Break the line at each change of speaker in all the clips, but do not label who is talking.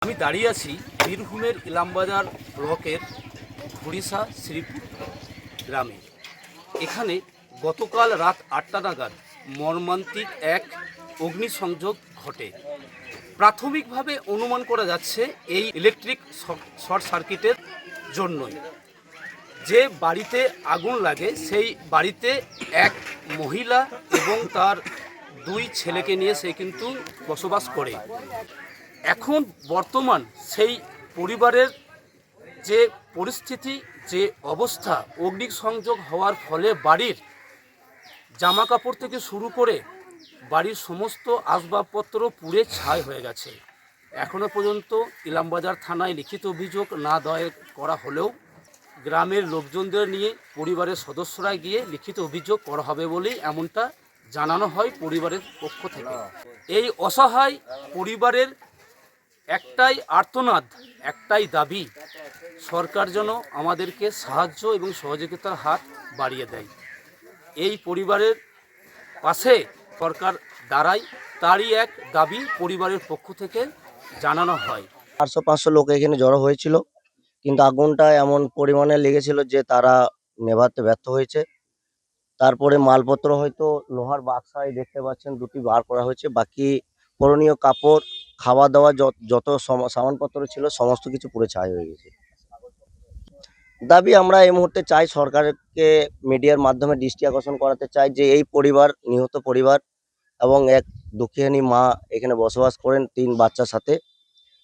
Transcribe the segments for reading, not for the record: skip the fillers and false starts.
আমি দাঁড়িয়ে আছি বীরভূমের ইলামবাজার ব্লকের ঘুড়িসা শ্রীপুর গ্রামে। এখানে গতকাল রাত 8টা নাগাদ মর্মান্তিক এক অগ্নিসংযোগ ঘটে। প্রাথমিকভাবে অনুমান করা যাচ্ছে এই ইলেকট্রিক শর্ট সার্কিটের জন্যই। যে বাড়িতে আগুন লাগে সেই বাড়িতে এক মহিলা এবং তার 2 ছেলেকে নিয়ে সে কিন্তু বসবাস করে। এখন বর্তমান সেই পরিবারের যে পরিস্থিতি, যে অবস্থা, অগ্নিসংযোগ হওয়ার ফলে বাড়ির জামা কাপড় থেকে শুরু করে বাড়ির সমস্ত আসবাবপত্র পুড়ে ছাই হয়ে গেছে। এখনও পর্যন্ত ইলামবাজার থানায় লিখিত অভিযোগ না দায়ের করা হলেও গ্রামের লোকজনদের নিয়ে পরিবারের সদস্যরা গিয়ে লিখিত অভিযোগ করা হবে বলেই এমনটা জানানো হয় পরিবারের পক্ষ থেকে। এই অসহায় পরিবারের একটাই আর্তনাদ, একটাই দাবি, সরকার যেন আমাদেরকে সাহায্য এবং সহযোগিতার হাত বাড়িয়ে দেয়। এই পরিবারের পাশে সরকার দাঁড়ায়, তারই এক দাবি পরিবারের পক্ষ থেকে জানানো হয়।
400-500 লোক এখানে জড়ো হয়েছিল, কিন্তু আগুনটা এমন পরিমাণে লেগেছিল যে তারা নেভাতে ব্যর্থ হয়েছে। তারপরে মালপত্র হয়তো লোহার বাক্সায় দেখতে পাচ্ছেন 2টি বার করা হয়েছে, বাকি পরনীয় কাপড়, খাওয়া দাওয়া যত সামানপত্র ছিল সমস্ত কিছু পুড়ে ছাই হয়ে গেছে। দাবি আমরা এই মুহূর্তে চাই সরকারকে মিডিয়ার মাধ্যমে দৃষ্টি আকর্ষণ করাতে চাই যে এই পরিবার, নিহত পরিবার এবং এক দুঃখিনী মা এখানে বসবাস করেন 3 বাচ্চার সাথে,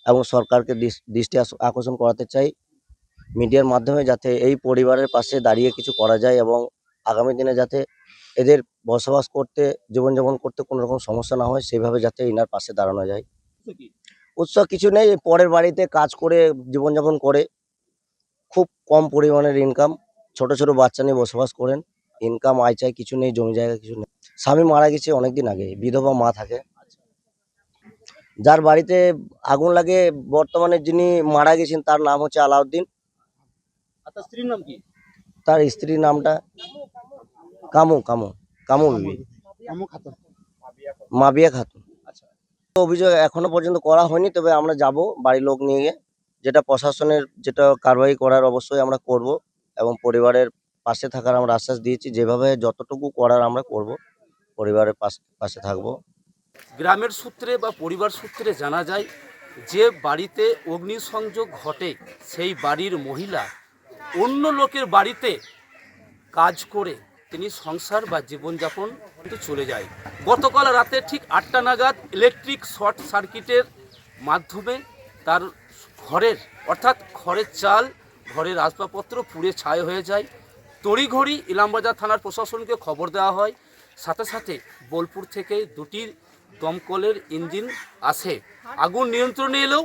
এবং সরকারকে দৃষ্টি আকর্ষণ করাতে চাই মিডিয়ার মাধ্যমে, যাতে এই পরিবারের পাশে দাঁড়িয়ে কিছু করা যায় এবং আগামী দিনে যাতে এদের বসবাস করতে, জীবনযাপন করতে কোনো রকম সমস্যা না হয়, সেভাবে যাতে এনার পাশে দাঁড়ানো যায়। উৎসাহ কিছু নেই, পরের বাড়িতে কাজ করে জীবনযাপন করে, খুব কম পরিমাণের ইনকাম, ছোট ছোট বাচ্চা নিয়ে বসবাস করেন, ইনকাম আয় চাই কিছু নেই, জমি জায়গা কিছু নেই। স্বামী মারা গেছে অনেকদিন আগে, বিধবা মা থাকে। যার বাড়িতে আগুন লাগে বর্তমানে যিনি মারা গেছেন তার নাম হচ্ছে আলাউদ্দিন।
তার স্ত্রীর নাম কি?
তার স্ত্রীর নামটা কামু বিবি, মাবিয়া খাতুন। অভিযোগ এখনো পর্যন্ত করা হয়নি, তবে আমরা যাব বাড়ির লোক নিয়ে গিয়ে, যেটা প্রশাসনের যেটা কারবাই করার অবশ্যই আমরা করব, এবং পরিবারের পাশে থাকার আমরা আশ্বাস দিয়েছি, যেভাবে যতটুকু করার আমরা করব, পরিবারের পাশে থাকব।
গ্রামের সূত্রে বা পরিবার সূত্রে জানা যায় যে বাড়িতে অগ্নিসংযোগ ঘটে সেই বাড়ির মহিলা অন্য লোকের বাড়িতে কাজ করে তিনি সংসার বা জীবনযাপন কিন্তু চলে যায়। গতকাল রাতে ঠিক 8টা নাগাদ ইলেকট্রিক শর্ট সার্কিটের মাধ্যমে তার ঘরের, অর্থাৎ ঘরের চাল, ঘরের আসবাবপত্র পুড়ে ছাই হয়ে যায়। তড়িঘড়ি ইলামবাজার থানার প্রশাসনকে খবর দেওয়া হয়। সাথে সাথে বোলপুর থেকে 2টি দমকলের ইঞ্জিন আসে। আগুন নিয়ন্ত্রণে এলেও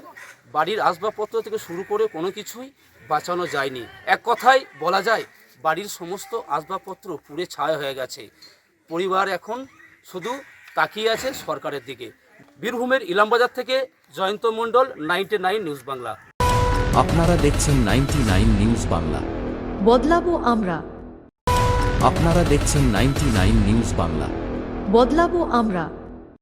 বাড়ির আসবাবপত্র থেকে শুরু করে কোনো কিছুই বাঁচানো যায়নি। এক কথায় বলা যায় বাড়ির সমস্ত আসবাবপত্র পুড়ে ছাই হয়ে গেছে। পরিবার এখন শুধু তাকিয়ে আছে সরকারের দিকে। বীরভূমের ইলামবাজার থেকে জয়ন্ত মণ্ডল, 99 নিউজ বাংলা।
আপনারা দেখছেন 99 নিউজ বাংলা।
বদলাবো আমরা।
আপনারা দেখছেন 99 নিউজ বাংলা।
বদলাবো আমরা।